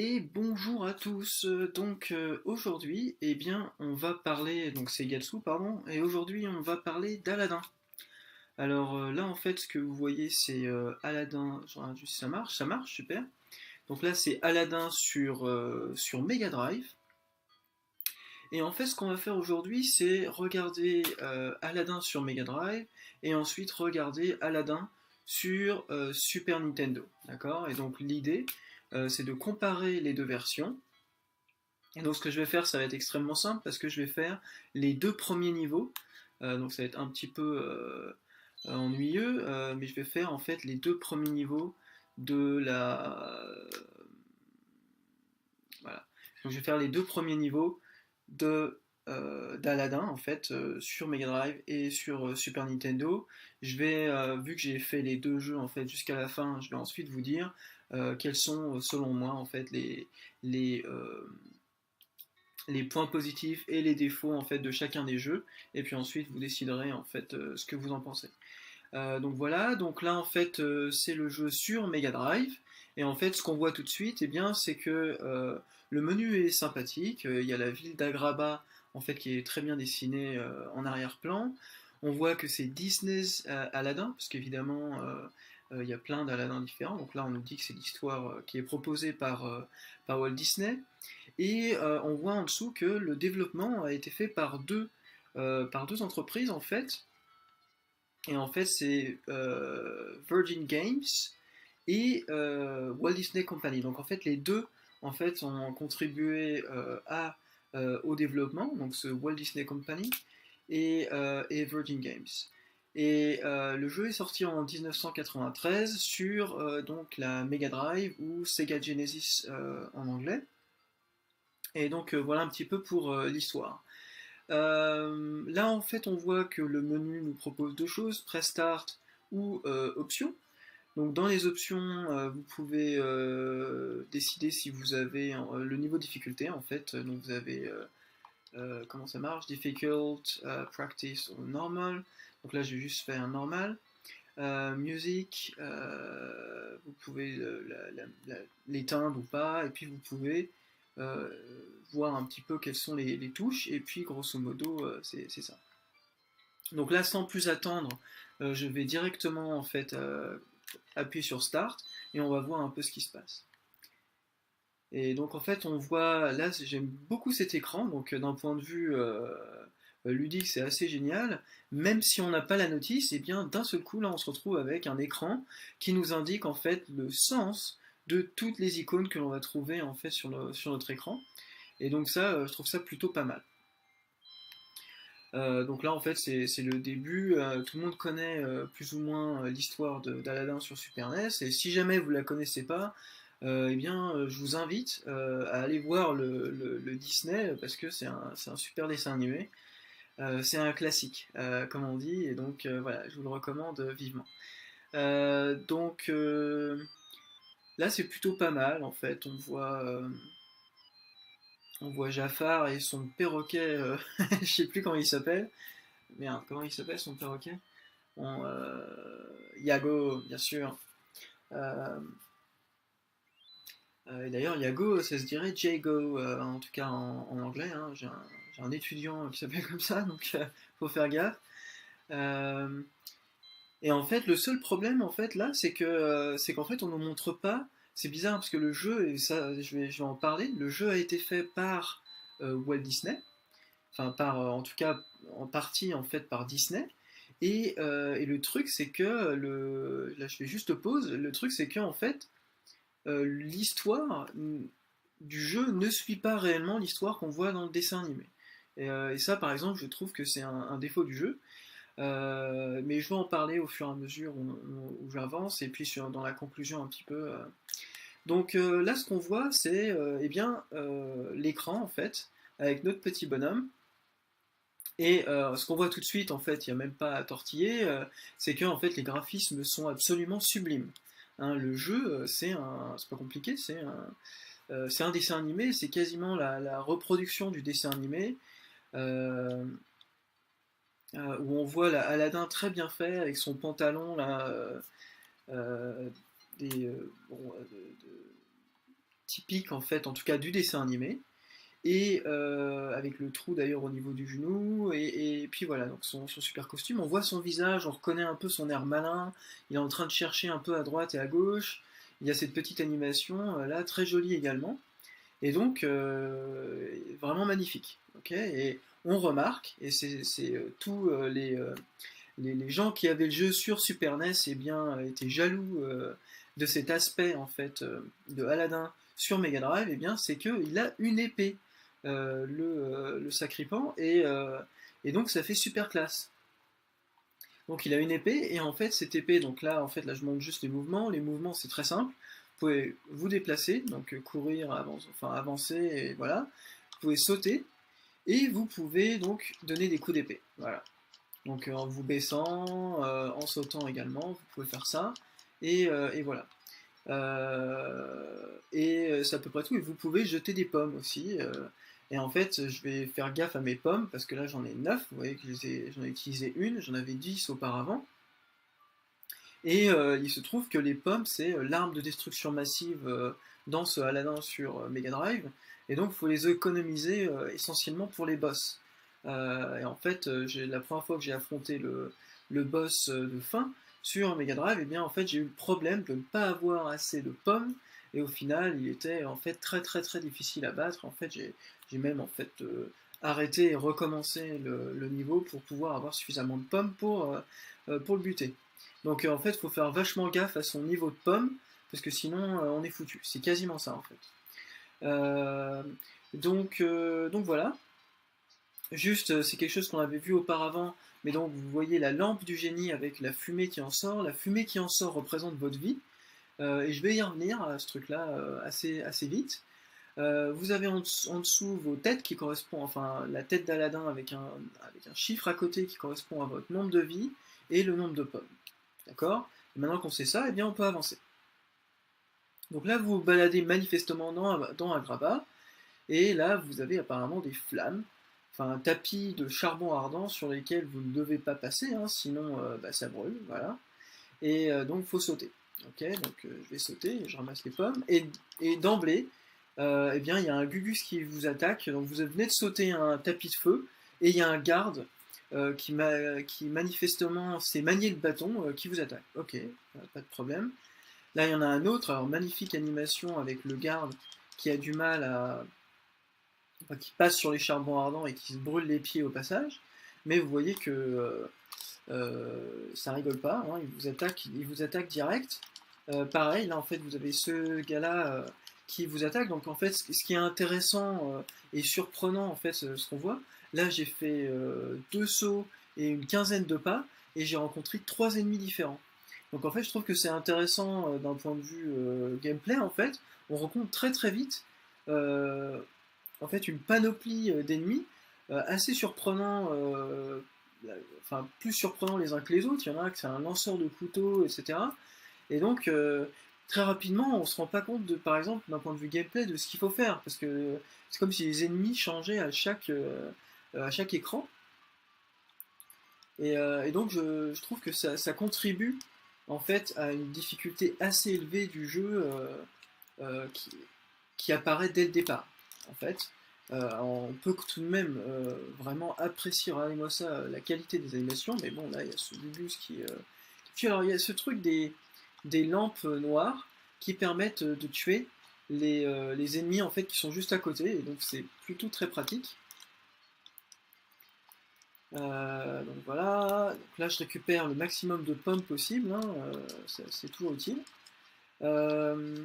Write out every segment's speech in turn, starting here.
Et bonjour à tous. Aujourd'hui, eh bien, on va parler, donc c'est Gatsu, pardon, et aujourd'hui on va parler d'Aladin. Là en fait, ce que vous voyez, c'est Aladin. Je regarde juste si ça marche, super. Donc là, c'est Aladin sur Mega Drive. Et en fait, ce qu'on va faire aujourd'hui, c'est regarder Aladin sur Mega Drive et ensuite regarder Aladin sur Super Nintendo. D'accord. Et donc l'idée, c'est de comparer les deux versions. Et donc ce que je vais faire, ça va être extrêmement simple parce que je vais faire les deux premiers niveaux. Donc ça va être un petit peu ennuyeux, mais je vais faire en fait les deux premiers niveaux de la. Voilà. Donc je vais faire les deux premiers niveaux de d'Aladin en fait sur Mega Drive et sur Super Nintendo. Vu que j'ai fait les deux jeux en fait jusqu'à la fin, je vais ensuite vous dire quels sont selon moi en fait les, euh, les points positifs et les défauts en fait de chacun des jeux, et puis ensuite vous déciderez en fait ce que vous en pensez. Donc voilà, donc là en fait c'est le jeu sur Mega Drive, et en fait ce qu'on voit tout de suite, c'est que le menu est sympathique. Il y a la ville d'Agraba en fait qui est très bien dessinée en arrière-plan. On voit que c'est Disney's Aladdin, parce qu'évidemment il y a plein d'Aladdin différents. Donc là on nous dit que c'est l'histoire qui est proposée par Walt Disney. Et on voit en dessous que le développement a été fait par deux entreprises en fait. Et en fait, c'est Virgin Games et Walt Disney Company. Donc en fait, les deux en fait ont contribué au développement, donc ce Walt Disney Company et Virgin Games. Et le jeu est sorti en 1993 sur donc la Mega Drive ou Sega Genesis en anglais. Et donc voilà un petit peu pour l'histoire. Là, en fait, on voit que le menu nous propose deux choses, Press Start ou Options. Donc, dans les options, vous pouvez décider si vous avez le niveau de difficulté, en fait. Donc, vous avez, comment ça marche, Difficult, Practice ou Normal. Donc là, je vais juste faire un normal. Music, vous pouvez l'éteindre ou pas, et puis vous pouvez euh, voir un petit peu quelles sont les touches, et puis grosso modo, c'est ça. Donc là, sans plus attendre, je vais directement en fait appuyer sur Start, et on va voir un peu ce qui se passe. Et donc en fait, on voit, là j'aime beaucoup cet écran, donc d'un point de vue ludique, c'est assez génial. Même si on n'a pas la notice, et bien d'un seul coup, là on se retrouve avec un écran qui nous indique en fait le sens de toutes les icônes que l'on va trouver en fait sur notre écran. Et donc ça, je trouve ça plutôt pas mal. Donc là en fait c'est le début. Tout le monde connaît plus ou moins l'histoire d'Aladin sur Super NES, et si jamais vous la connaissez pas, je vous invite à aller voir le Disney, parce que c'est un super dessin animé. C'est un classique, comme on dit, et donc voilà, je vous le recommande vivement. Là, c'est plutôt pas mal en fait. On voit Jafar et son perroquet, je sais plus comment il s'appelle. Merde, comment il s'appelle son perroquet? Yago, bien sûr. Euh, et d'ailleurs, Yago, ça se dirait Jago, en tout cas en anglais. Hein. J'ai un étudiant qui s'appelle comme ça, donc faut faire gaffe. Euh, et en fait, le seul problème, en fait, là, c'est qu'en fait, on ne nous montre pas. C'est bizarre parce que le jeu, et ça, je vais en parler. Le jeu a été fait par Walt Disney, enfin en tout cas, en partie en fait par Disney. Et le truc, c'est que là, je fais juste pause. Le truc, c'est que en fait, l'histoire du jeu ne suit pas réellement l'histoire qu'on voit dans le dessin animé. Et ça, par exemple, je trouve que c'est un défaut du jeu. Mais je vais en parler au fur et à mesure où j'avance, et puis dans la conclusion un petit peu. Donc là, ce qu'on voit, c'est l'écran en fait, avec notre petit bonhomme. Et ce qu'on voit tout de suite, en fait, il n'y a même pas à tortiller, c'est que en fait, les graphismes sont absolument sublimes. Hein, le jeu, c'est pas compliqué, c'est un dessin animé, c'est quasiment la reproduction du dessin animé. Euh, où on voit Aladdin très bien fait avec son pantalon là, euh, des, bon, typique en fait, en tout cas du dessin animé, et avec le trou d'ailleurs au niveau du genou, et puis voilà, donc son super costume, on voit son visage, on reconnaît un peu son air malin, il est en train de chercher un peu à droite et à gauche, il y a cette petite animation là, très jolie également, et donc vraiment magnifique, ok. Et on remarque, et c'est tous les gens qui avaient le jeu sur Super NES eh bien, étaient jaloux de cet aspect en fait de Aladdin sur Mega Drive, eh bien, c'est qu'il a une épée, le sacripant, et donc ça fait super classe. Donc il a une épée, et en fait cette épée, donc là en fait là je montre juste les mouvements c'est très simple, vous pouvez vous déplacer, donc courir, avancer, et voilà, vous pouvez sauter, et vous pouvez donc donner des coups d'épée, voilà. Donc en vous baissant, en sautant également, vous pouvez faire ça. Et voilà. Et c'est à peu près tout. Et vous pouvez jeter des pommes aussi. Et en fait, je vais faire gaffe à mes pommes parce que là j'en ai 9. Vous voyez que j'en ai utilisé une, j'en avais 10 auparavant. Et il se trouve que les pommes, c'est l'arme de destruction massive dans ce Aladdin sur Mega Drive. Et donc il faut les économiser essentiellement pour les boss. Et en fait, la première fois que j'ai affronté le boss de fin sur Mega Drive, et bien en fait j'ai eu le problème de ne pas avoir assez de pommes. Et au final, il était en fait très très très difficile à battre. En fait, j'ai même en fait arrêté et recommencé le niveau pour pouvoir avoir suffisamment de pommes pour le buter. Donc en fait, il faut faire vachement gaffe à son niveau de pomme, parce que sinon on est foutu. C'est quasiment ça en fait. Euh, donc voilà. Juste, c'est quelque chose qu'on avait vu auparavant, mais donc vous voyez la lampe du génie avec la fumée qui en sort. La fumée qui en sort représente votre vie. Et je vais y revenir à ce truc-là assez vite. Vous avez en dessous vos têtes qui correspondent, enfin la tête d'Aladin avec un chiffre à côté qui correspond à votre nombre de vie et le nombre de pommes. D'accord. Et maintenant qu'on sait ça, eh bien on peut avancer. Donc là, vous vous baladez manifestement dans Agrabah, et là, vous avez apparemment des flammes, enfin un tapis de charbon ardent sur lesquels vous ne devez pas passer, hein, sinon bah, ça brûle, voilà. Et donc, il faut sauter. Ok, donc je vais sauter, je ramasse les pommes, et d'emblée, eh bien, il y a un Gugus qui vous attaque, donc vous venez de sauter un tapis de feu, et il y a un garde qui manifestement s'est manié le bâton qui vous attaque. Ok, pas de problème. Là, il y en a un autre, alors magnifique animation avec le garde qui a du mal enfin, qui passe sur les charbons ardents et qui se brûle les pieds au passage. Mais vous voyez que ça rigole pas, hein, il vous attaque direct. Pareil, là en fait vous avez ce gars-là qui vous attaque. Donc en fait, ce qui est intéressant et surprenant en fait, ce qu'on voit, là j'ai fait 2 sauts et une quinzaine de pas et j'ai rencontré 3 ennemis différents. Donc en fait, je trouve que c'est intéressant d'un point de vue gameplay. En fait, on rencontre très très vite euh, en fait une panoplie d'ennemis assez surprenant, enfin plus surprenant les uns que les autres. Il y en a un qui c'est un lanceur de couteaux, etc. Et donc très rapidement, on se rend pas compte de, par exemple, d'un point de vue gameplay, de ce qu'il faut faire, parce que c'est comme si les ennemis changeaient à chaque écran. Et donc je trouve que ça contribue en fait à une difficulté assez élevée du jeu euh, qui, qui apparaît dès le départ. En fait, on peut tout de même vraiment apprécier, regardez-moi ça, la qualité des animations, mais bon là il y a ce Gugus Puis alors il y a ce truc des lampes noires qui permettent de tuer les ennemis en fait qui sont juste à côté, et donc c'est plutôt très pratique. Donc voilà, donc là je récupère le maximum de pommes possible, hein, c'est toujours utile. Euh,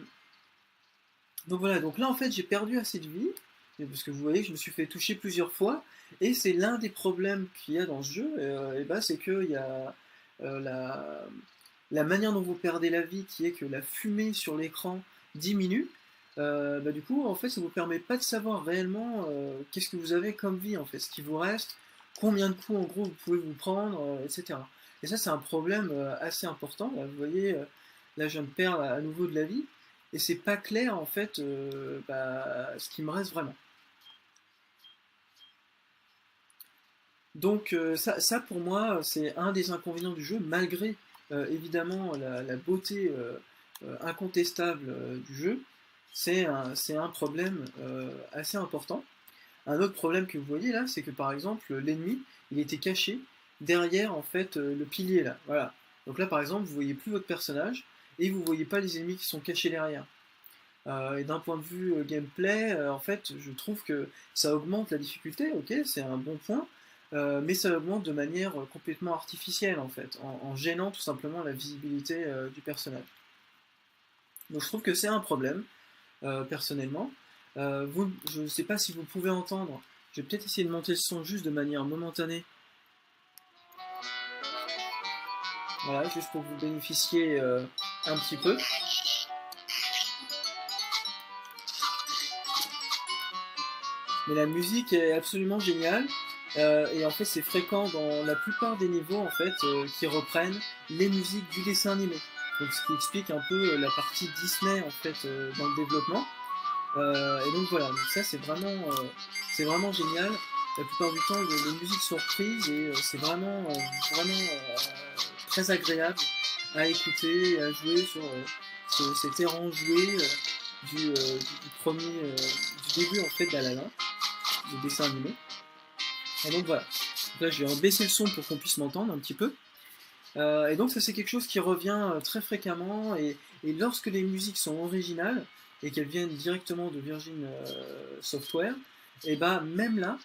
donc voilà, donc là en fait j'ai perdu assez de vie, parce que vous voyez que je me suis fait toucher plusieurs fois, et c'est l'un des problèmes qu'il y a dans ce jeu, et bah, c'est qu'il y a la manière dont vous perdez la vie, qui est que la fumée sur l'écran diminue. Bah, du coup en fait ça vous permet pas de savoir réellement qu'est-ce que vous avez comme vie en fait, ce qui vous reste, combien de coups en gros vous pouvez vous prendre, etc. Et ça c'est un problème assez important. Là, vous voyez, là je viens de perdre à nouveau de la vie, et c'est pas clair en fait bah, ce qui me reste vraiment. Donc ça pour moi c'est un des inconvénients du jeu, malgré évidemment la beauté incontestable du jeu. c'est un problème assez important. Un autre problème que vous voyez là, c'est que par exemple, l'ennemi, il était caché derrière en fait le pilier là. Voilà. Donc là, par exemple, vous voyez plus votre personnage et vous voyez pas les ennemis qui sont cachés derrière. Et d'un point de vue gameplay, en fait, je trouve que ça augmente la difficulté, ok, c'est un bon point, mais ça augmente de manière complètement artificielle, en fait, en gênant tout simplement la visibilité du personnage. Donc je trouve que c'est un problème, personnellement. Je ne sais pas si vous pouvez entendre, je vais peut-être essayer de monter le son juste de manière momentanée, voilà, juste pour que vous bénéficiez un petit peu. Mais la musique est absolument géniale. Et en fait, c'est fréquent dans la plupart des niveaux en fait qui reprennent les musiques du dessin animé. Donc, ce qui explique un peu la partie Disney en fait dans le développement. Et donc voilà, donc ça c'est vraiment génial. La plupart du temps, les musiques sont reprises et c'est très agréable à écouter et à jouer sur cet air enjoué du premier, du début en fait d'Aladdin, du dessin animé. Et donc voilà. Donc là, je vais baisser le son pour qu'on puisse m'entendre un petit peu. Et donc ça c'est quelque chose qui revient très fréquemment et lorsque les musiques sont originales et qu'elles viennent directement de Virgin Software, et bah même là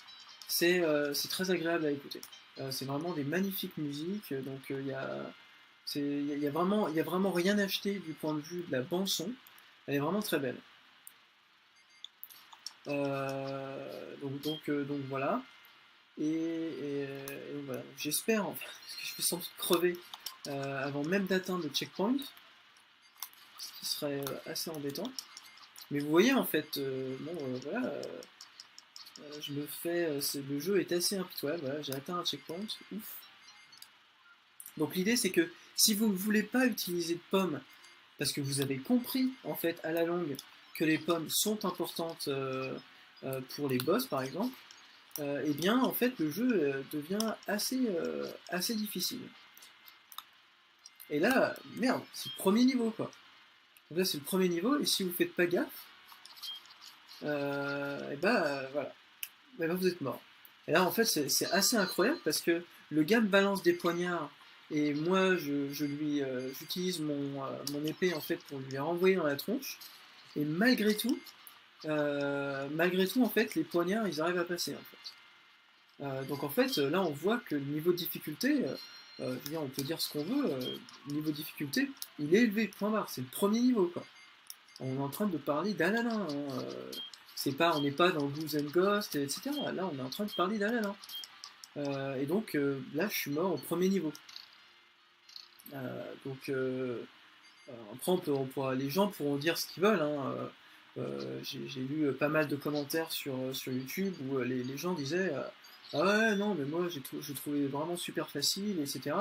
c'est très agréable à écouter. C'est vraiment des magnifiques musiques, donc il y a vraiment rien à acheter du point de vue de la bande son. Elle est vraiment très belle. Donc voilà. Et voilà. J'espère, enfin, parce que je vais sans doute crever avant même d'atteindre le checkpoint, ce qui serait assez embêtant. Mais vous voyez en fait, voilà, je me fais, le jeu est assez impitoyable. Voilà, j'ai atteint un checkpoint, ouf. Donc l'idée c'est que si vous ne voulez pas utiliser de pommes, parce que vous avez compris en fait à la longue que les pommes sont importantes pour les boss par exemple, eh bien en fait le jeu devient assez difficile. Et là, merde, c'est le premier niveau quoi. Donc là c'est le premier niveau et si vous faites pas gaffe, et bah voilà, et bah, vous êtes mort. Et là en fait c'est assez incroyable parce que le gars me balance des poignards et moi j'utilise mon épée en fait pour lui renvoyer dans la tronche et malgré tout en fait les poignards ils arrivent à passer en fait. Donc en fait, là on voit que le niveau de difficulté, je veux dire, on peut dire ce qu'on veut, le niveau de difficulté, il est élevé, point barre, c'est le premier niveau quoi. On est en train de parler d'Aladdin, hein, c'est pas, on n'est pas dans Ghouls and Ghosts, etc. Là on est en train de parler d'Aladdin. Et donc là je suis mort au premier niveau. Donc après les gens pourront dire ce qu'ils veulent. Hein, j'ai lu pas mal de commentaires sur YouTube où les gens disaient ah ouais non mais moi je trouvais vraiment super facile etc.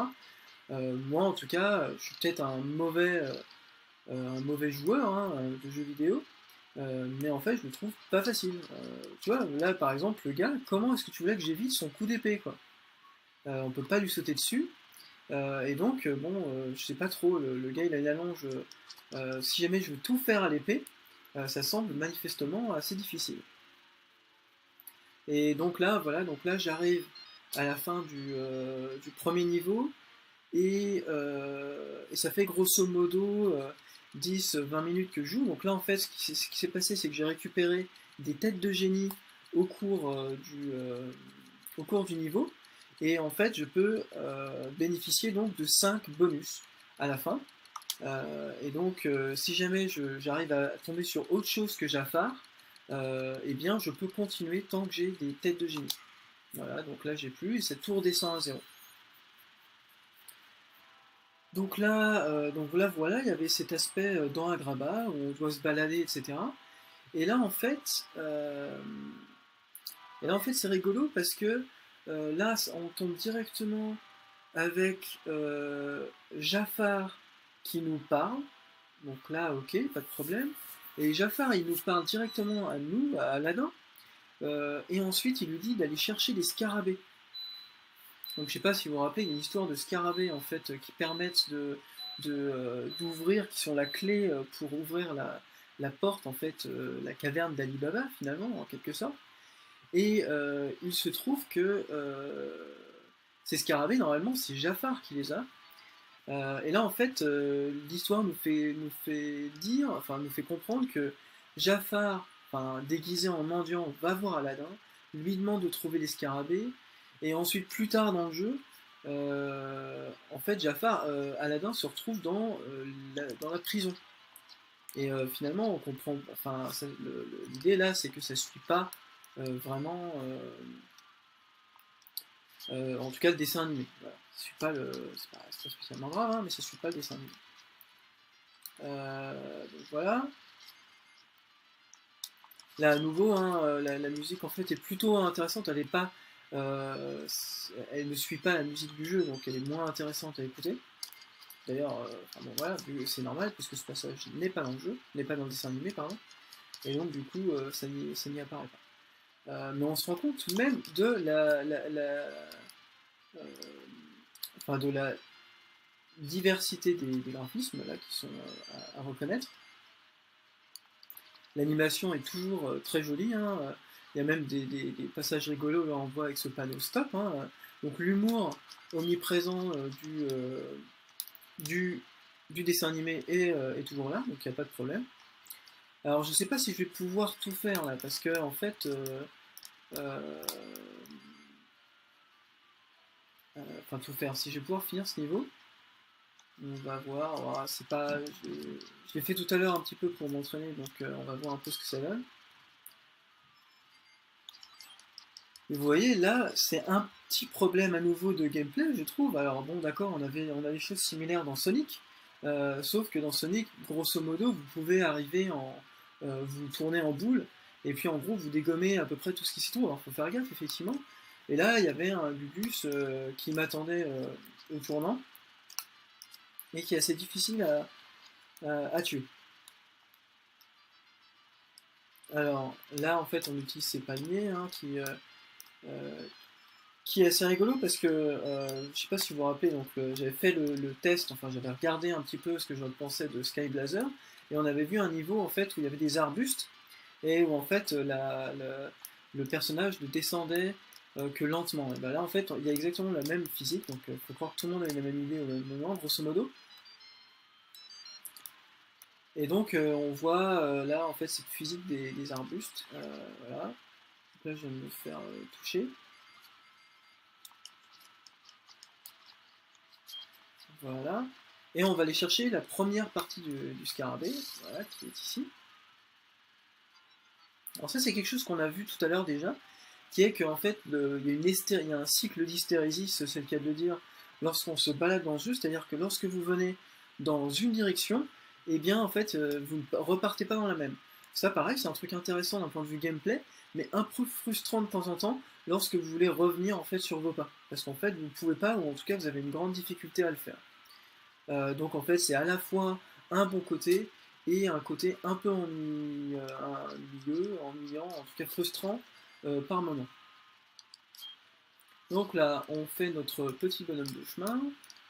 Moi en tout cas je suis peut-être un mauvais joueur hein, de jeux vidéo mais en fait je le trouve pas facile. Tu vois là par exemple le gars comment est-ce que tu voulais que j'évite son coup d'épée quoi. On peut pas lui sauter dessus et donc bon je sais pas trop le gars il a une allonge si jamais je veux tout faire à l'épée ça semble manifestement assez difficile. Et donc là, voilà, donc là j'arrive à la fin du premier niveau et ça fait grosso modo 10-20 minutes que je joue. Donc là en fait ce qui s'est passé c'est que j'ai récupéré des têtes de génie au cours, au cours du niveau et en fait je peux bénéficier donc de 5 bonus à la fin. Et donc, si jamais j'arrive à tomber sur autre chose que Jafar, eh bien, je peux continuer tant que j'ai des têtes de génie. Voilà, donc là, j'ai plus, et ça tout redescend à zéro. Donc là, voilà, il y avait cet aspect dans Agrabah, où on doit se balader, etc. Et là, en fait, c'est rigolo parce que là, on tombe directement avec Jafar qui nous parle. Donc là, ok, pas de problème. Et Jafar, il nous parle directement à nous, à Aladdin. Et ensuite, il lui dit d'aller chercher des scarabées. Donc je sais pas si vous vous rappelez, il y a une histoire de scarabées en fait qui permettent d'ouvrir, qui sont la clé pour ouvrir la porte, en fait, la caverne d'Ali Baba, finalement, en quelque sorte. Et il se trouve que ces scarabées, normalement, c'est Jafar qui les a. Et là, en fait, l'histoire nous fait dire, enfin, nous fait comprendre que Jafar, enfin, déguisé en mendiant, va voir Aladdin, lui demande de trouver les scarabées, et ensuite, plus tard dans le jeu, en fait, Jafar, Aladdin se retrouve dans la prison. Et finalement, on comprend, enfin, l'idée là, c'est que ça ne suit pas vraiment, en tout cas, le dessin animé. Voilà. Ça suit pas c'est pas spécialement grave, hein, mais ça ne suit pas le dessin animé. Donc voilà. Là, à nouveau, hein, la musique en fait est plutôt intéressante. Elle ne suit pas la musique du jeu, donc elle est moins intéressante à écouter. D'ailleurs, enfin, bon, voilà, c'est normal puisque ce passage n'est pas dans le jeu, n'est pas dans le dessin animé, pardon. Et donc du coup, ça n'y apparaît pas. Mais on se rend compte tout de même de euh, enfin, de la diversité des graphismes là qui sont à reconnaître. L'animation est toujours très jolie, hein. Il y a même des passages rigolos, là on voit avec ce panneau stop, hein. Donc l'humour omniprésent du, du dessin animé est toujours là, donc il n'y a pas de problème. Alors je sais pas si je vais pouvoir tout faire là, parce que en fait, euh, enfin tout faire, si je vais pouvoir finir ce niveau, on va voir. Voilà, c'est pas, je l'ai fait tout à l'heure un petit peu pour m'entraîner, donc on va voir un peu ce que ça donne. Et vous voyez, là, c'est un petit problème à nouveau de gameplay, je trouve. Alors bon, d'accord, on a des choses similaires dans Sonic, sauf que dans Sonic, grosso modo, vous pouvez arriver vous tournez en boule, et puis en gros, vous dégommez à peu près tout ce qui s'y trouve. Alors faut faire gaffe, effectivement. Et là, il y avait un Gugus qui m'attendait au tournant, et qui est assez difficile à tuer. Alors là, en fait, on utilise ces palmiers hein, euh, qui est assez rigolo parce que je sais pas si vous vous rappelez, donc j'avais fait le test, enfin j'avais regardé un petit peu ce que je pensais de Sky Blazer et on avait vu un niveau en fait où il y avait des arbustes et où en fait le personnage ne descendait que lentement. Et ben là en fait il y a exactement la même physique, donc il faut croire que tout le monde avait la même idée au même moment, grosso modo. Et donc on voit là en fait cette physique des arbustes. Voilà. Donc là je viens de me faire toucher. Voilà. Et on va aller chercher la première partie du scarabée, voilà, qui est ici. Alors ça c'est quelque chose qu'on a vu tout à l'heure déjà, qui est qu'en fait il y a un cycle d'hystérésis, c'est le cas de le dire, lorsqu'on se balade dans le jeu, c'est-à-dire que lorsque vous venez dans une direction, eh bien en fait vous ne repartez pas dans la même. Ça pareil, c'est un truc intéressant d'un point de vue gameplay, mais un peu frustrant de temps en temps lorsque vous voulez revenir en fait sur vos pas. Parce qu'en fait vous ne pouvez pas, ou en tout cas vous avez une grande difficulté à le faire. Donc en fait, c'est à la fois un bon côté et un côté un peu ennuyant, en tout cas frustrant par moment. Donc là, on fait notre petit bonhomme de chemin,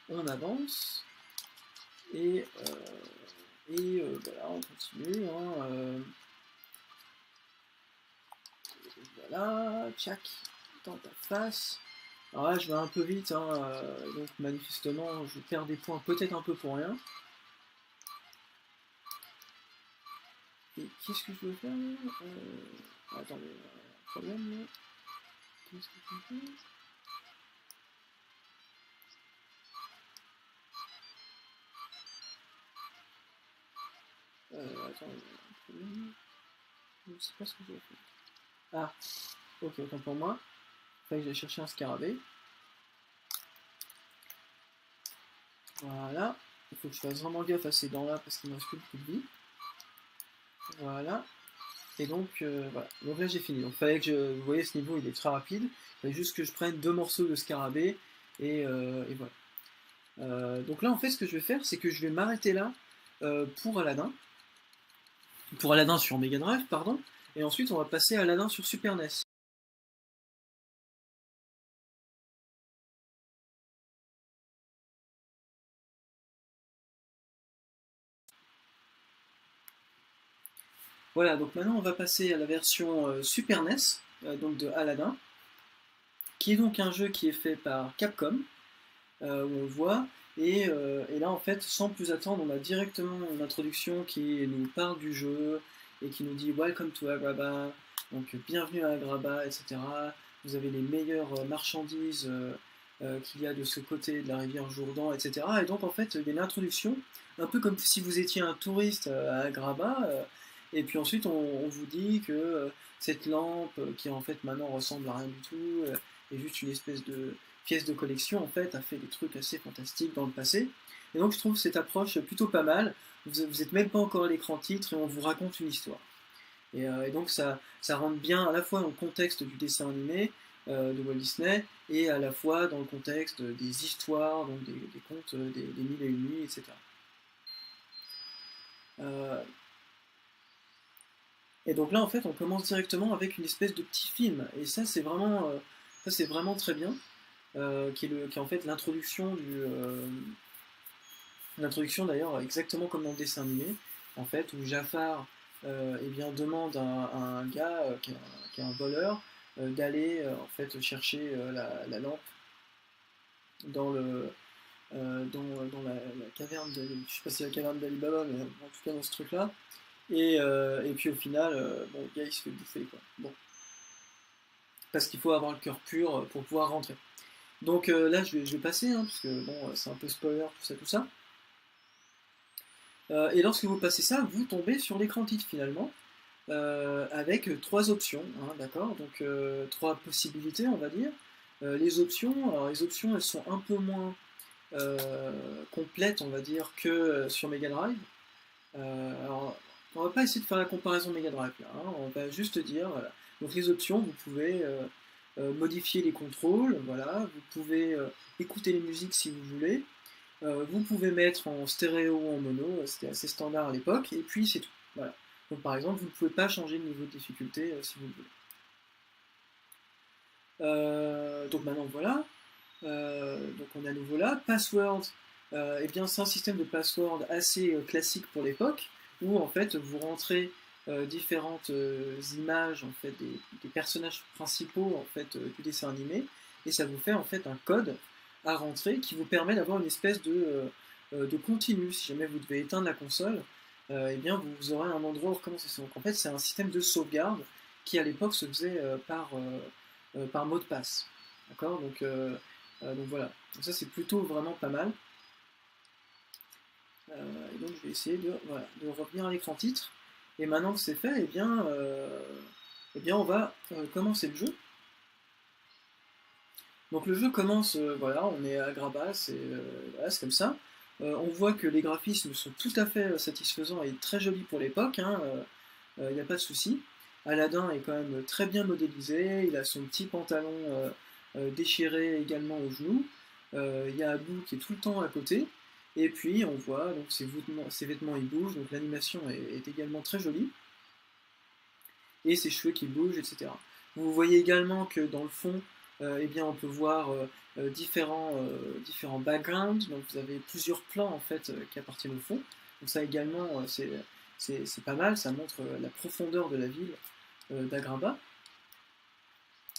on avance voilà, on continue. Hein, voilà, tchac, dans ta face. Alors là, je vais un peu vite, hein, donc manifestement, je perds des points peut-être un peu pour rien. Et qu'est-ce que je veux faire attendez, un problème là. Qu'est-ce que je veux faire attendez, un problème. Je ne sais pas ce que je veux faire. Ah, ok, autant pour moi. Il fallait que j'aille chercher un scarabée. Voilà. Il faut que je fasse vraiment gaffe à ces dents là parce qu'il me reste plus beaucoup de vie. Voilà. Et donc, voilà. Donc là, j'ai fini. Donc, fallait que vous voyez, ce niveau, il est très rapide. Il fallait juste que je prenne 2 morceaux de scarabée. Et voilà. Donc là, en fait, ce que je vais faire, c'est que je vais m'arrêter là pour Aladdin. Pour Aladdin sur Mega Drive, pardon. Et ensuite, on va passer à Aladdin sur Super NES. Voilà, donc maintenant on va passer à la version Super NES, donc de Aladdin, qui est donc un jeu qui est fait par Capcom, où on le voit, et là en fait, sans plus attendre, on a directement une introduction qui nous parle du jeu, et qui nous dit Welcome to Agrabah, donc bienvenue à Agrabah, etc. Vous avez les meilleures marchandises qu'il y a de ce côté de la rivière Jourdan, etc. Et donc en fait, il y a une introduction, un peu comme si vous étiez un touriste à Agrabah, et puis ensuite on vous dit que cette lampe, qui en fait maintenant ressemble à rien du tout, est juste une espèce de pièce de collection, en fait, a fait des trucs assez fantastiques dans le passé. Et donc je trouve cette approche plutôt pas mal. Vous n'êtes même pas encore à l'écran titre et on vous raconte une histoire. Et donc ça rentre bien à la fois dans le contexte du dessin animé de Walt Disney et à la fois dans le contexte des histoires, donc des contes des mille et une nuits, etc. Euh, et donc là, en fait, on commence directement avec une espèce de petit film. Et ça, c'est vraiment très bien, qui est en fait l'introduction d'ailleurs exactement comme dans le dessin animé, en fait, où Jafar eh bien, demande à un gars qui est un voleur d'aller en fait chercher la lampe dans dans la caverne de, je sais pas si c'est la caverne d'Ali Baba, mais en tout cas dans ce truc-là. Et puis au final, bon, le gars il se fait bouffer quoi. Bon, parce qu'il faut avoir le cœur pur pour pouvoir rentrer. Donc là je vais passer, hein, parce que bon, c'est un peu spoiler, tout ça, tout ça. Et lorsque vous passez ça, vous tombez sur l'écran titre finalement, avec trois options, hein, d'accord. Donc trois possibilités, on va dire. Les options, elles sont un peu moins complètes, on va dire, que sur Mega Drive. Alors, on va pas essayer de faire la comparaison Mega Drive là, hein, on va juste dire, voilà. Donc les options, vous pouvez modifier les contrôles, voilà. Vous pouvez écouter les musiques si vous voulez. Vous pouvez mettre en stéréo ou en mono, c'était assez standard à l'époque, et puis c'est tout. Voilà. Donc par exemple, vous ne pouvez pas changer le niveau de difficulté si vous le voulez. Donc maintenant voilà. Donc on est à nouveau là. Password, eh bien c'est un système de password assez classique pour l'époque, où en fait vous rentrez différentes images en fait des personnages principaux en fait du dessin animé, et ça vous fait en fait un code à rentrer qui vous permet d'avoir une espèce de continu. Si jamais vous devez éteindre la console, eh bien vous aurez un endroit où recommencer. Donc en fait c'est un système de sauvegarde qui à l'époque se faisait par mot de passe. D'accord, donc voilà. Donc ça c'est plutôt vraiment pas mal. Et donc je vais essayer voilà, de revenir à l'écran titre. Et maintenant que c'est fait, eh bien on va commencer le jeu. Donc le jeu commence, voilà, on est à Grabas, et voilà, c'est comme ça. On voit que les graphismes sont tout à fait satisfaisants et très jolis pour l'époque, hein, il n'y a pas de souci. Aladdin est quand même très bien modélisé, il a son petit pantalon déchiré également au genou. Il y a Abou qui est tout le temps à côté, et puis on voit donc ses vêtements ils bougent, donc l'animation est également très jolie, et ses cheveux qui bougent, etc. Vous voyez également que dans le fond, eh bien, on peut voir différents backgrounds, donc vous avez plusieurs plans en fait qui appartiennent au fond. Donc ça également, c'est pas mal, ça montre la profondeur de la ville d'Agrabah.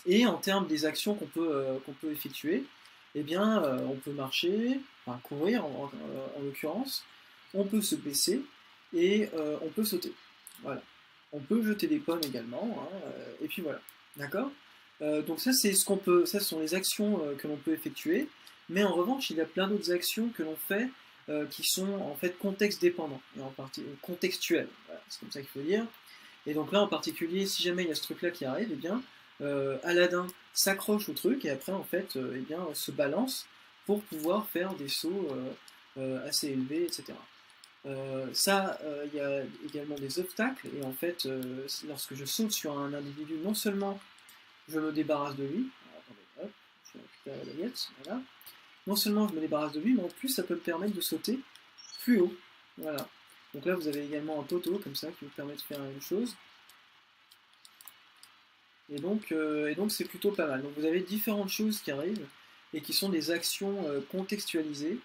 Et en termes des actions qu'on peut effectuer, eh bien, on peut marcher, enfin courir en l'occurrence, on peut se baisser et on peut sauter. Voilà. On peut jeter des pommes également, hein, et puis voilà. D'accord. Donc ça, c'est ce qu'on peut, ça, ce sont les actions que l'on peut effectuer. Mais en revanche, il y a plein d'autres actions que l'on fait qui sont en fait contexte dépendants et en partie contextuelles. Voilà, c'est comme ça qu'il faut dire. Et donc là, en particulier, si jamais il y a ce truc-là qui arrive, eh bien, Aladdin s'accroche au truc et après, en fait, eh bien, se balance pour pouvoir faire des sauts assez élevés, etc. Il y a également des obstacles, et en fait, lorsque je saute sur un individu, non seulement je me débarrasse de lui, alors, attendez, hop, je vais récupérer la baguette, voilà. Non seulement je me débarrasse de lui, mais en plus ça peut me permettre de sauter plus haut. Voilà. Donc là, vous avez également un poteau comme ça qui vous permet de faire la même chose. Et donc c'est plutôt pas mal. Donc vous avez différentes choses qui arrivent et qui sont des actions contextualisées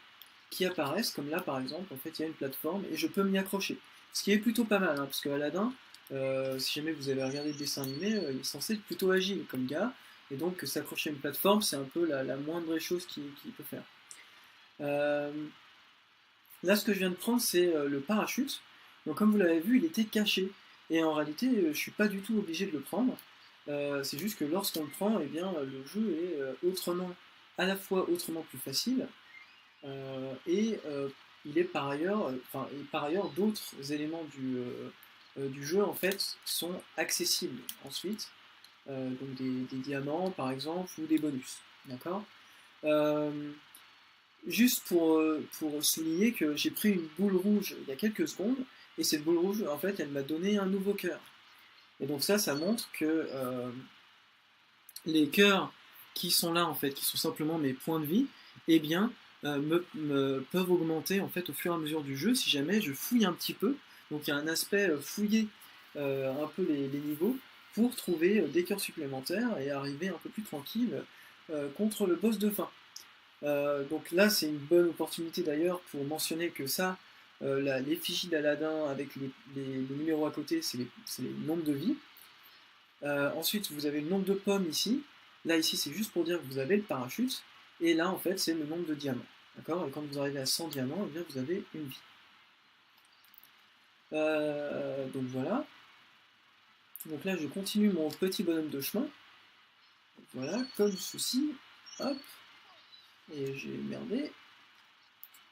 qui apparaissent, comme là par exemple, en fait il y a une plateforme et je peux m'y accrocher. Ce qui est plutôt pas mal, hein, parce que Aladdin, Si jamais vous avez regardé le dessin animé, il est censé être plutôt agile comme gars, et donc s'accrocher à une plateforme, c'est un peu la moindre chose qu'il peut faire. Euh, Là, ce que je viens de prendre, c'est le parachute. Donc, comme vous l'avez vu, il était caché. Et en réalité, je ne suis pas du tout obligé de le prendre. C'est juste que lorsqu'on le prend, eh bien, le jeu est à la fois autrement plus facile, et il est par ailleurs, d'autres éléments du jeu en fait sont accessibles ensuite, donc des diamants par exemple ou des bonus, d'accord. Euh, Juste pour souligner que j'ai pris une boule rouge il y a quelques secondes, et cette boule rouge, en fait, elle m'a donné un nouveau cœur. Et donc ça montre que les cœurs qui sont là, en fait, qui sont simplement mes points de vie, eh bien, peuvent augmenter, en fait, au fur et à mesure du jeu, si jamais je fouille un petit peu. Donc il y a un aspect fouiller un peu les niveaux, pour trouver des cœurs supplémentaires, et arriver un peu plus tranquille contre le boss de fin. Donc là, c'est une bonne opportunité d'ailleurs pour mentionner que ça, l'effigie d'Aladin avec les numéros à côté, c'est les nombres de vies. Ensuite, vous avez le nombre de pommes ici. Là, ici, c'est juste pour dire que vous avez le parachute. Et là, en fait, c'est le nombre de diamants. D'accord. Et quand vous arrivez à 100 diamants, eh bien, vous avez une vie. Donc voilà. Donc là, je continue mon petit bonhomme de chemin. Voilà, comme ceci. Hop. Et j'ai merdé.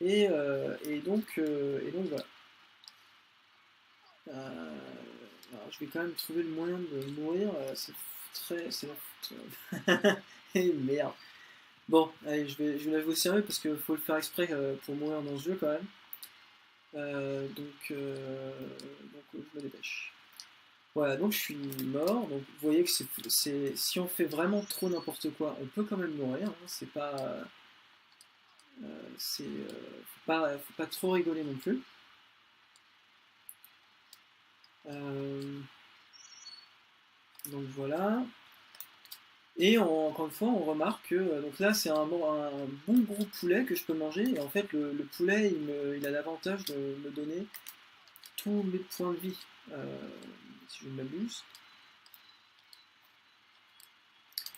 Et donc voilà. Alors, je vais quand même trouver le moyen de mourir. C'est la faute. Et merde. Bon, allez, je vais la jouer au sérieux parce qu'il faut le faire exprès pour mourir dans ce jeu quand même. Donc, je me dépêche. Voilà, donc je suis mort. Donc vous voyez que si on fait vraiment trop n'importe quoi, on peut quand même mourir. Hein, c'est pas, faut pas trop rigoler non plus. Donc voilà. Et encore une fois, on remarque que donc là, c'est un bon gros poulet que je peux manger. Et en fait, le poulet, il a l'avantage de me donner tous mes points de vie, si je ne m'abuse.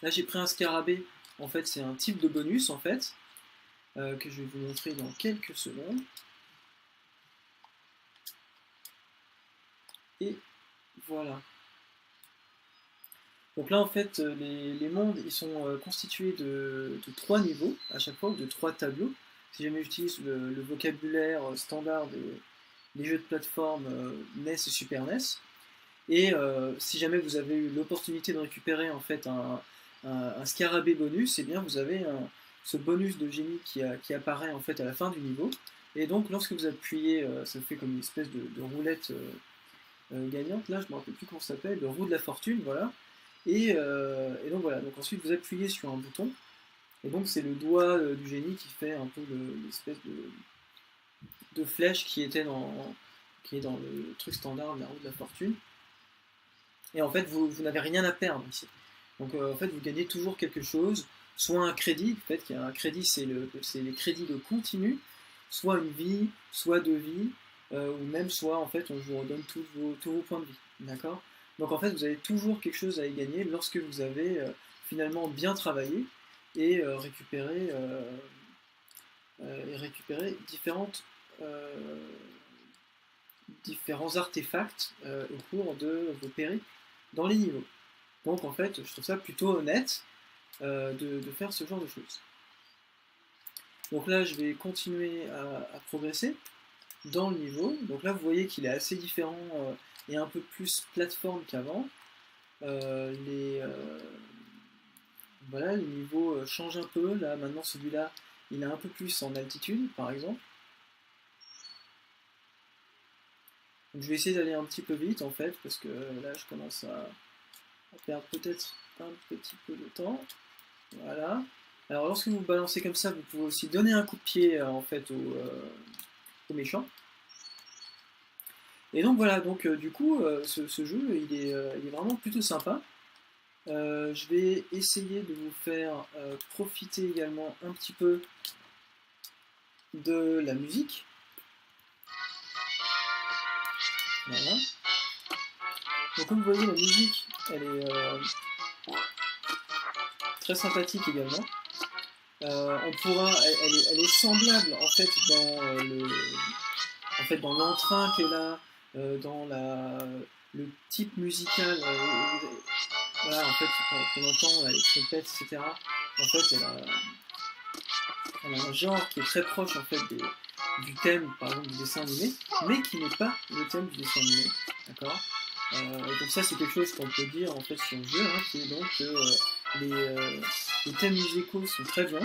Là, j'ai pris un scarabée. En fait, c'est un type de bonus, en fait, que je vais vous montrer dans quelques secondes. Et voilà. Donc là, en fait, les mondes, ils sont constitués de 3 niveaux à chaque fois, ou de 3 tableaux. Si jamais j'utilise le vocabulaire standard des jeux de plateforme NES et Super NES. Et si jamais vous avez eu l'opportunité de récupérer en fait un scarabée bonus, et bien vous avez ce bonus de génie qui apparaît en fait à la fin du niveau. Et donc lorsque vous appuyez, ça fait comme une espèce de roulette gagnante. Là, je ne me rappelle plus comment ça s'appelle, le roue de la fortune, voilà. Et donc voilà. Donc ensuite vous appuyez sur un bouton. Et donc c'est le doigt du génie qui fait un peu l'espèce de flèche qui est dans le truc standard de la roue de la fortune. Et en fait, vous n'avez rien à perdre ici. Donc en fait, vous gagnez toujours quelque chose, soit un crédit, en fait, qu'il y a un crédit, c'est les crédits de continu, soit une vie, soit deux vies, ou même soit en fait, on vous redonne tous vos points de vie. D'accord. Donc en fait, vous avez toujours quelque chose à y gagner lorsque vous avez finalement bien travaillé et récupéré différents artefacts au cours de vos périples dans les niveaux. Donc en fait, je trouve ça plutôt honnête de faire ce genre de choses. Donc là, je vais continuer à progresser dans le niveau. Donc là, vous voyez qu'il est assez différent et un peu plus plateforme qu'avant. Voilà, les niveaux changent un peu. Là, maintenant, celui-là, il est un peu plus en altitude, par exemple. Donc, je vais essayer d'aller un petit peu vite, en fait, parce que là, je commence à perdre peut-être un petit peu de temps. Voilà. Alors lorsque vous balancez comme ça, vous pouvez aussi donner un coup de pied en fait au méchant. Et donc voilà, donc du coup, ce jeu, il est vraiment plutôt sympa. Je vais essayer de vous faire profiter également un petit peu de la musique. Voilà. Donc comme vous voyez, la musique, elle est très sympathique également. On pourra, elle est semblable en fait dans l'entrain qu'elle a, dans le type musical. Voilà, en fait, quand on entend les trompettes, etc. En fait, elle a un genre qui est très proche en fait du thème, par exemple, du dessin animé, mais qui n'est pas le thème du dessin animé, d'accord. Donc ça, c'est quelque chose qu'on peut dire en fait sur le jeu, hein, qui est donc que les, euh, les thèmes musicaux sont très bien.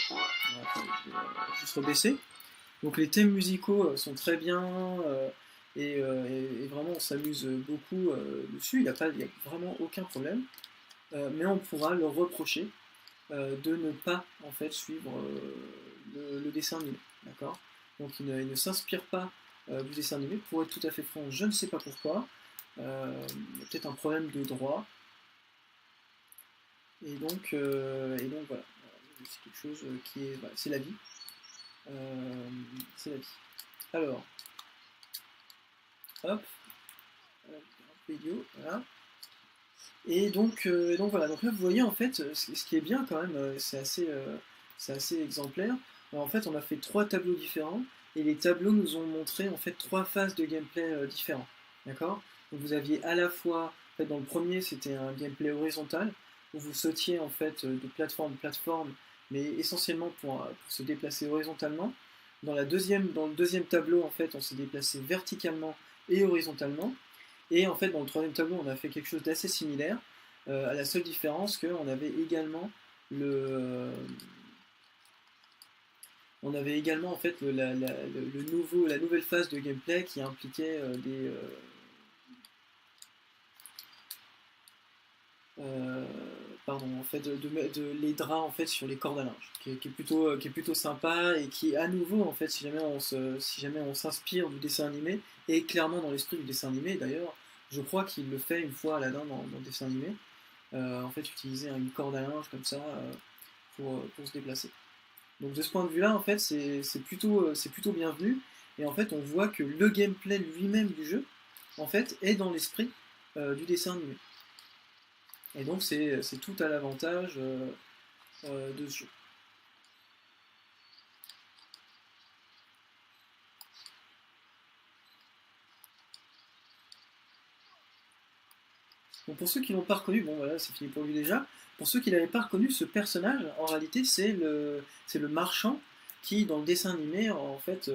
Voilà, je vais juste rebaisser. Donc les thèmes musicaux sont très bien et vraiment on s'amuse beaucoup dessus. Il y a vraiment aucun problème. Mais on pourra leur reprocher de ne pas en fait suivre le dessin animé, d'accord. Donc il ne s'inspire pas du dessin animé. Pour être tout à fait franc, je ne sais pas pourquoi. Il y a peut-être un problème de droit. Et donc voilà, c'est quelque chose qui est, bah, c'est la vie. Euh, c'est la vie. Alors, hop, vidéo, voilà. Et donc voilà, donc là vous voyez en fait, ce qui est bien quand même, c'est assez exemplaire. Alors, en fait, on a fait trois tableaux différents et les tableaux nous ont montré en fait trois phases de gameplay différents. D'accord. Donc vous aviez à la fois, en fait, dans le premier, c'était un gameplay horizontal où vous sautiez en fait de plateforme en plateforme, mais essentiellement pour se déplacer horizontalement. Dans le deuxième tableau, en fait, on s'est déplacé verticalement et horizontalement. Et en fait, dans le troisième tableau, on a fait quelque chose d'assez similaire, à la seule différence qu'on avait également on avait également en fait la nouvelle phase de gameplay qui impliquait euh, pardon, en fait, les draps en fait sur les cordes à linge, qui est plutôt sympa et qui à nouveau en fait, si jamais on s'inspire du dessin animé et clairement dans l'esprit du dessin animé d'ailleurs, je crois qu'il le fait une fois Aladdin dans le dessin animé. En fait, utiliser une corde à linge comme ça pour se déplacer. Donc de ce point de vue-là, en fait, c'est plutôt bienvenu. Et en fait, on voit que le gameplay lui-même du jeu, en fait, est dans l'esprit du dessin animé. Et donc c'est tout à l'avantage de ce jeu. Donc pour ceux qui l'ont pas reconnu, bon voilà, c'est fini pour lui déjà. Pour ceux qui n'avaient pas reconnu ce personnage, en réalité, c'est le marchand qui, dans le dessin animé, en fait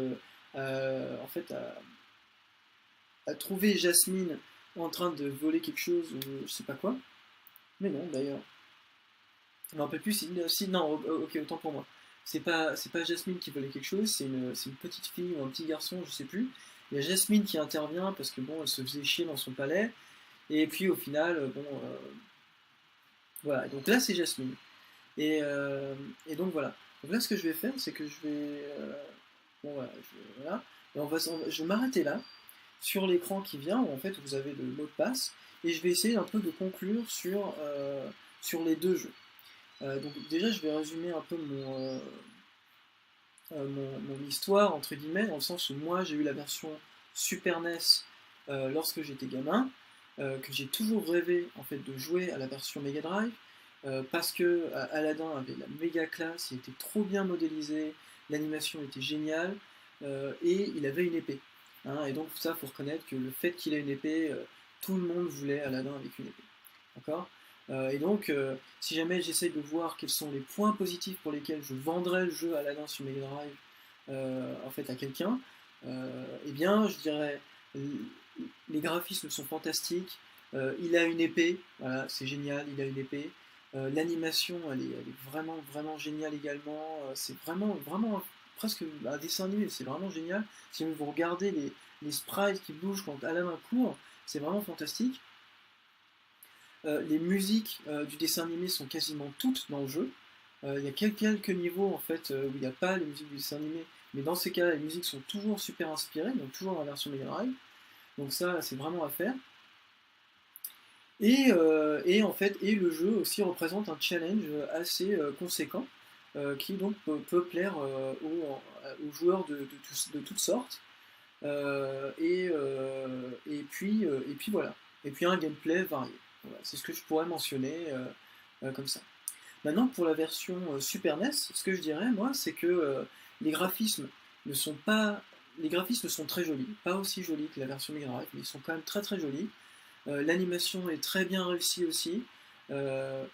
a trouvé Jasmine en train de voler quelque chose ou je sais pas quoi. Mais non, d'ailleurs. Je me rappelle plus si non, ok, autant pour moi. C'est pas Jasmine qui volait quelque chose, c'est une petite fille ou un petit garçon, je sais plus. Il y a Jasmine qui intervient parce que bon, elle se faisait chier dans son palais. Et puis au final, voilà. Donc là, c'est Jasmine. Et donc voilà. Donc là, ce que je vais faire, c'est que je vais, bon voilà, voilà. Et je vais m'arrêter là sur l'écran qui vient où en fait vous avez le mot de passe et je vais essayer un peu de conclure sur les deux jeux. Donc déjà, je vais résumer un peu mon histoire, entre guillemets, dans le sens où moi, j'ai eu la version Super NES lorsque j'étais gamin, que j'ai toujours rêvé en fait de jouer à la version Mega Drive, parce que Aladdin avait la méga classe, il était trop bien modélisé, l'animation était géniale, et il avait une épée. Hein, et donc ça, faut reconnaître que le fait qu'il ait une épée, tout le monde voulait Aladdin avec une épée. D'accord. Et donc, si jamais j'essaye de voir quels sont les points positifs pour lesquels je vendrais le jeu Aladdin sur Mega Drive en fait à quelqu'un, eh bien, je dirais les graphismes sont fantastiques. Il a une épée, voilà, c'est génial, il a une épée. L'animation, elle est vraiment, vraiment géniale également. C'est vraiment, vraiment presque un dessin animé, c'est vraiment génial. Si vous regardez les sprites qui bougent quand Aladdin court, c'est vraiment fantastique. Les musiques du dessin animé sont quasiment toutes dans le jeu. Il y a quelques niveaux en fait où il n'y a pas les musiques du dessin animé, mais dans ces cas-là, les musiques sont toujours super inspirées, donc toujours dans la version Mega Drive. Donc ça, c'est vraiment à faire. Et en fait, et le jeu aussi représente un challenge assez conséquent qui donc peut plaire aux joueurs de toutes sortes. Et puis voilà. et puis un gameplay varié. Voilà, c'est ce que je pourrais mentionner comme ça. Maintenant, pour la version Super NES, ce que je dirais, moi, c'est que les graphismes ne sont pas... Les graphismes sont très jolis, pas aussi jolis que la version Mega Drive, mais ils sont quand même très très jolis. L'animation est très bien réussie aussi. Euh,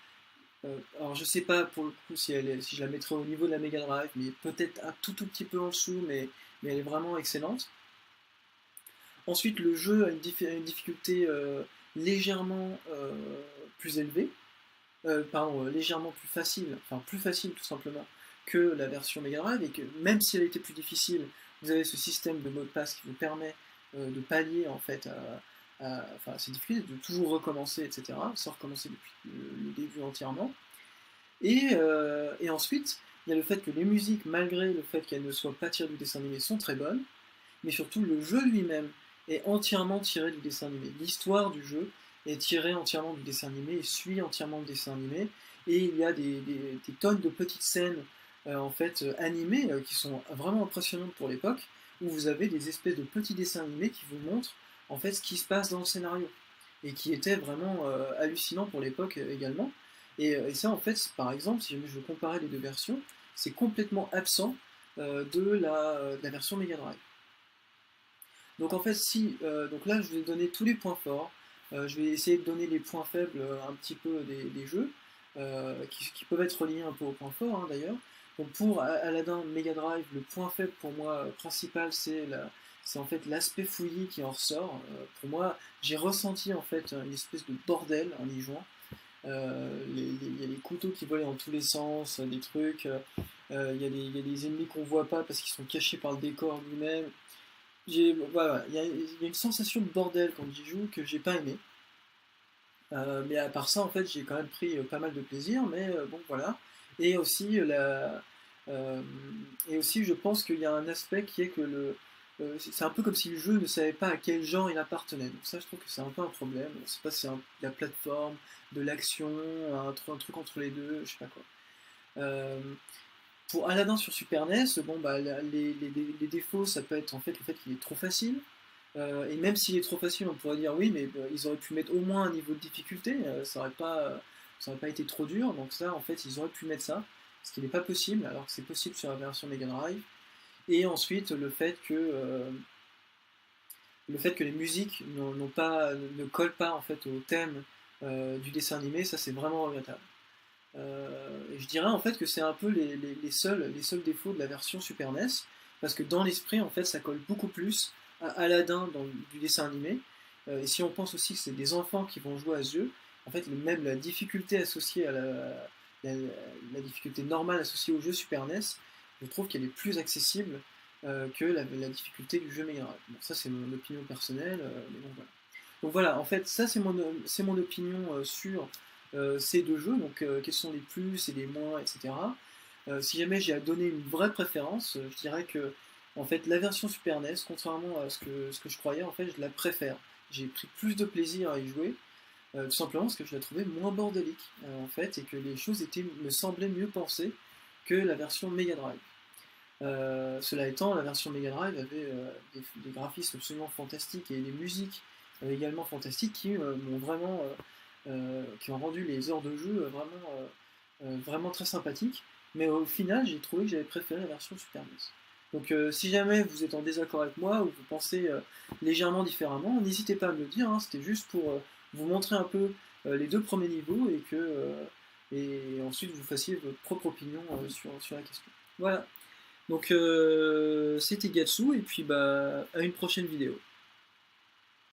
alors je sais pas pour le coup si je la mettrais au niveau de la Mega Drive, mais peut-être un tout petit peu en dessous, mais elle est vraiment excellente. Ensuite, le jeu a une difficulté légèrement plus élevée, pardon, légèrement plus facile, enfin plus facile tout simplement que la version Mega Drive, et que même si elle était plus difficile, vous avez ce système de mot de passe qui vous permet de pallier en fait enfin, c'est difficile de toujours recommencer, etc., sans recommencer depuis le début entièrement. Et ensuite, il y a le fait que les musiques, malgré le fait qu'elles ne soient pas tirées du dessin animé, sont très bonnes, mais surtout le jeu lui-même est entièrement tiré du dessin animé. L'histoire du jeu est tirée entièrement du dessin animé et suit entièrement le dessin animé. Et il y a des tonnes de petites scènes en fait animées qui sont vraiment impressionnantes pour l'époque, où vous avez des espèces de petits dessins animés qui vous montrent en fait ce qui se passe dans le scénario et qui était vraiment hallucinant pour l'époque également. Et ça en fait, par exemple, si je veux comparer les deux versions, c'est complètement absent de la version Mega Drive. Donc en fait, donc là, je vais donner tous les points forts. Je vais essayer de donner les points faibles un petit peu des jeux, qui peuvent être reliés un peu aux points forts hein, d'ailleurs. Donc pour Aladdin Mega Drive, le point faible pour moi principal, c'est en fait l'aspect fouillis qui en ressort. Pour moi, j'ai ressenti en fait une espèce de bordel en y jouant. Il y a les couteaux qui volaient dans tous les sens, des trucs. Il y a des ennemis qu'on voit pas parce qu'ils sont cachés par le décor lui-même. Voilà, il y a une sensation de bordel quand j'y joue que j'ai pas aimé. Mais à part ça, en fait, j'ai quand même pris pas mal de plaisir, mais bon, voilà. Et aussi, euh, et aussi, je pense qu'il y a un aspect qui est que c'est un peu comme si le jeu ne savait pas à quel genre il appartenait. Donc ça, je trouve que c'est un peu un problème. On sait pas si c'est de la plateforme, de l'action, un truc entre les deux, je sais pas quoi. Euh, pour Aladdin sur Super NES, bon, bah, les défauts, ça peut être en fait le fait qu'il est trop facile. Et même s'il est trop facile, on pourrait dire oui, mais ils auraient pu mettre au moins un niveau de difficulté, ça aurait pas été trop dur. Donc ça, en fait, ils auraient pu mettre ça, ce qui n'est pas possible, alors que c'est possible sur la version Mega Drive. Et ensuite, le fait que les musiques ne collent pas en fait au thème du dessin animé, ça c'est vraiment regrettable. Et je dirais en fait que c'est un peu les seuls défauts de la version Super NES, parce que dans l'esprit, en fait, ça colle beaucoup plus à Aladdin du dessin animé. Et si on pense aussi que c'est des enfants qui vont jouer à ce jeu, en fait, même la difficulté associée à la, la difficulté normale associée au jeu Super NES, je trouve qu'elle est plus accessible que la difficulté du jeu Mega Drive. Bon, ça, c'est mon opinion personnelle, mais bon, voilà. Donc voilà, en fait, ça c'est mon opinion sur ces deux jeux, donc quels sont les plus et les moins, etc. Si jamais j'ai à donner une vraie préférence, je dirais que en fait la version Super NES, contrairement à ce que je croyais, en fait je la préfère. J'ai pris plus de plaisir à y jouer, tout simplement parce que je la trouvais moins bordélique en fait, et que les choses me semblaient mieux pensées que la version Mega Drive. Cela étant, la version Mega Drive avait des graphismes absolument fantastiques et des musiques également fantastiques qui m'ont vraiment qui ont rendu les heures de jeu vraiment très sympathiques. Mais au final, j'ai trouvé que j'avais préféré la version Super NES. Donc si jamais vous êtes en désaccord avec moi ou vous pensez légèrement différemment, n'hésitez pas à me le dire, hein. C'était juste pour vous montrer un peu les deux premiers niveaux et ensuite vous fassiez votre propre opinion sur la question. Voilà. Donc c'était Gatsu et puis bah à une prochaine vidéo.